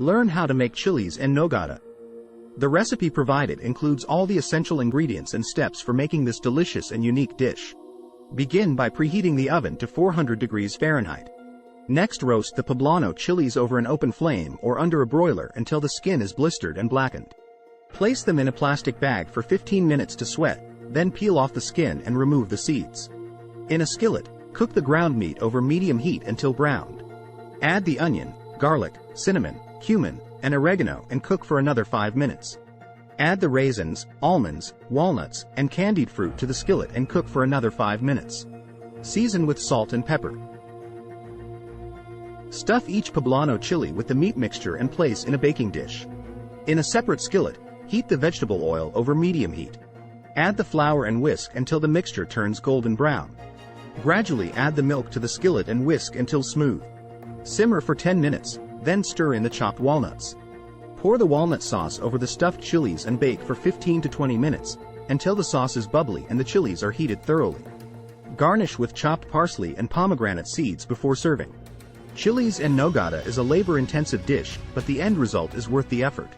Learn how to make chiles en nogada. The recipe provided includes all the essential ingredients and steps for making this delicious and unique dish. Begin by preheating the oven to 400 degrees Fahrenheit. Next, roast the poblano chilies over an open flame or under a broiler until the skin is blistered and blackened. Place them in a plastic bag for 15 minutes to sweat, then peel off the skin and remove the seeds. In a skillet, cook the ground meat over medium heat until browned. Add the onion, garlic, cinnamon, cumin, and oregano and cook for another 5 minutes. Add the raisins, almonds, walnuts, and candied fruit to the skillet and cook for another 5 minutes. Season with salt and pepper. Stuff each poblano chili with the meat mixture and place in a baking dish. In a separate skillet, heat the vegetable oil over medium heat. Add the flour and whisk until the mixture turns golden brown. Gradually add the milk to the skillet and whisk until smooth. Simmer for 10 minutes, then stir in the chopped walnuts. Pour the walnut sauce over the stuffed chilies and bake for 15 to 20 minutes, until the sauce is bubbly and the chilies are heated thoroughly. Garnish with chopped parsley and pomegranate seeds before serving. Chiles en nogada is a labor-intensive dish, but the end result is worth the effort.